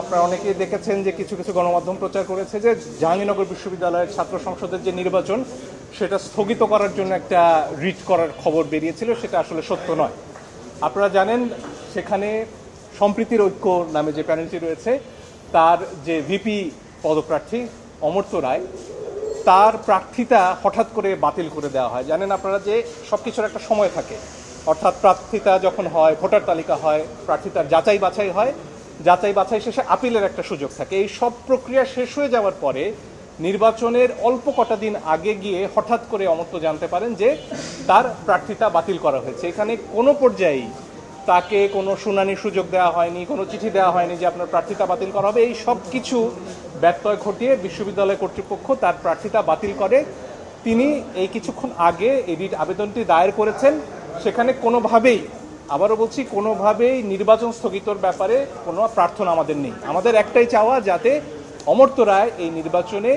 আপনারা অনেকেই দেখেছেন যে কিছু কিছু গণমাধ্যম প্রচার করেছে যে জাহাঙ্গীরনগর বিশ্ববিদ্যালয়ের ছাত্র সংসদের যে নির্বাচন সেটা স্থগিত করার জন্য একটা রিট করার খবর বেরিয়েছিল, সেটা আসলে সত্য নয়। আপনারা জানেন সেখানে সম্প্রীতির ঐক্য নামে যে প্যানেলটি রয়েছে তার যে ভিপি পদপ্রার্থী অমর্ত্য রায়, তার প্রার্থিতা হঠাৎ করে বাতিল করে দেওয়া হয়। জানেন আপনারা যে সব কিছুর একটা সময় থাকে, অর্থাৎ প্রার্থিতা যখন হয়, ভোটার তালিকা হয়, প্রার্থিতার যাচাই বাছাই হয়, যাচাই বাছাই শেষে আপিলের একটা সুযোগ থাকে। এই সব প্রক্রিয়া শেষ হয়ে যাওয়ার পরে নির্বাচনের অল্প কটা দিন আগে গিয়ে হঠাৎ করে অমর্ত্য জানতে পারেন যে তার প্রার্থিতা বাতিল করা হয়েছে। এখানে কোনো পর্যায়েই তাকে কোনো শুনানির সুযোগ দেওয়া হয়নি, কোনো চিঠি দেওয়া হয়নি যে আপনার প্রার্থিতা বাতিল করা হবে। এই সব কিছু ব্যত্যয় ঘটিয়ে বিশ্ববিদ্যালয় কর্তৃপক্ষ তার প্রার্থিতা বাতিল করে। তিনি এই কিছুক্ষণ আগে এই রিট আবেদনটি দায়ের করেছেন। সেখানে কোনোভাবেই, আবারও বলছি, কোনোভাবেই নির্বাচন স্থগিতর ব্যাপারে কোনো প্রার্থনা আমাদের নেই। আমাদের একটাই চাওয়া যাতে অমর্ত্য রায় এই নির্বাচনে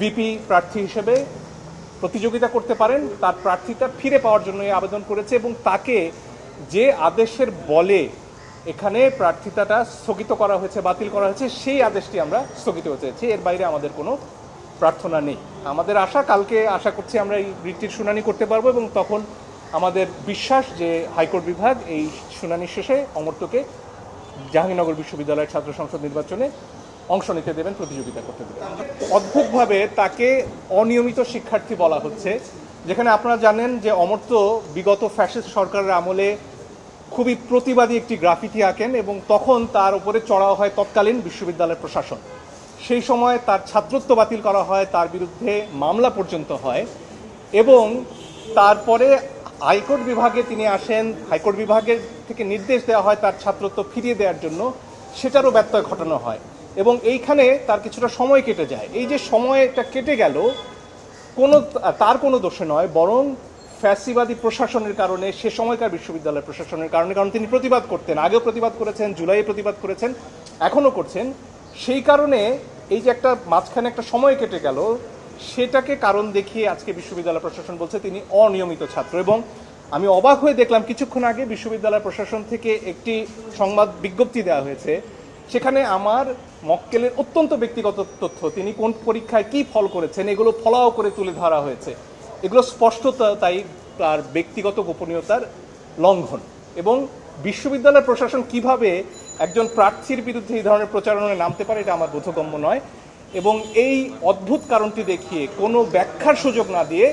ভিপি প্রার্থী হিসেবে প্রতিযোগিতা করতে পারেন। তার প্রার্থীতা ফিরে পাওয়ার জন্য এই আবেদন করেছে এবং তাকে যে আদেশের বলে এখানে প্রার্থিতাটা স্থগিত করা হয়েছে, বাতিল করা হয়েছে, সেই আদেশটি আমরা স্থগিত হতে চাইছি। এর বাইরে আমাদের কোনো প্রার্থনা নেই। আমাদের আশা, কালকে আশা করছি আমরা এই রিটটির শুনানি করতে পারবো এবং তখন আমাদের বিশ্বাস যে হাইকোর্ট বিভাগ এই শুনানি শেষে অমর্ত্যকে জাহাঙ্গীরনগর বিশ্ববিদ্যালয়ের ছাত্র সংসদ নির্বাচনে অংশ নিতে দেবেন, প্রতিযোগিতা করতে দেবেন। অদ্ভুতভাবে তাকে অনিয়মিত শিক্ষার্থী বলা হচ্ছে, যেখানে আপনারা জানেন যে অমর্ত্য বিগত ফ্যাসিস্ট সরকারের আমলে খুবই প্রতিবাদী একটি গ্রাফিতি আঁকেন এবং তখন তার উপরে চড়াও হয় তৎকালীন বিশ্ববিদ্যালয়ের প্রশাসন। সেই সময় তার ছাত্রত্ব বাতিল করা হয়, তার বিরুদ্ধে মামলা পর্যন্ত হয় এবং তারপরে হাইকোর্ট বিভাগে তিনি আসেন। হাইকোর্ট বিভাগের থেকে নির্দেশ দেওয়া হয় তার ছাত্রত্ব ফিরিয়ে দেওয়ার জন্য, সেটারও ব্যত্যয় ঘটানো হয় এবং এইখানে তার কিছুটা সময় কেটে যায়। এই যে সময়টা কেটে গেল তার কোনো দোষে নয়, বরং ফ্যাসিবাদী প্রশাসনের কারণে, সে সময়কার বিশ্ববিদ্যালয়ের প্রশাসনের কারণে। কারণ তিনি প্রতিবাদ করতেন, আগেও প্রতিবাদ করেছেন, জুলাইয়ে প্রতিবাদ করেছেন, এখনও করছেন। সেই কারণে এই যে একটা মাঝখানে একটা সময় কেটে গেল, সেটাকে কারণ দেখিয়ে আজকে বিশ্ববিদ্যালয় প্রশাসন বলছে তিনি অনিয়মিত ছাত্র। এবং আমি অবাক হয়ে দেখলাম কিছুক্ষণ আগে বিশ্ববিদ্যালয় প্রশাসন থেকে একটি সংবাদ বিজ্ঞপ্তি দেওয়া হয়েছে, সেখানে আমার মক্কেলের অত্যন্ত ব্যক্তিগত তথ্য, তিনি কোন পরীক্ষায় কি ফল করেছেন, এগুলো ফলাও করে তুলে ধরা হয়েছে। এগুলো স্পষ্টত তাই তার ব্যক্তিগত গোপনীয়তার লঙ্ঘন। এবং বিশ্ববিদ্যালয় প্রশাসন কিভাবে একজন প্রার্থীর বিরুদ্ধে এই ধরনের প্রচারণায় নামতে পারে, এটা আমার বোধগম্য নয়। এবং এই অদ্ভুত কারণটি দেখিয়ে কোনো ব্যাখ্যার সুযোগ না দিয়ে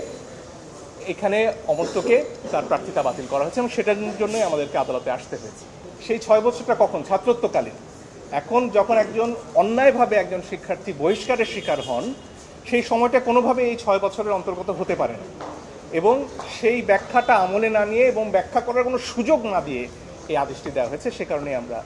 এখানে অমর্ত্যকে তার প্রার্থিতা বাতিল করা হয়েছে এবং সেটার জন্যই আমাদেরকে আদালতে আসতে হয়েছে। সেই 6 বছরটা কখন? ছাত্রত্বকালীন। এখন যখন একজন অন্যায়ভাবে একজন শিক্ষার্থী বহিষ্কারের শিকার হন, সেই সময়টা কোনোভাবে এই 6 বছরের অন্তর্গত হতে পারে না এবং সেই ব্যাখ্যাটা আমলে না নিয়ে এবং ব্যাখ্যা করার কোনো সুযোগ না দিয়ে এই আদেশটি দেওয়া হয়েছে। সে কারণেই আমরা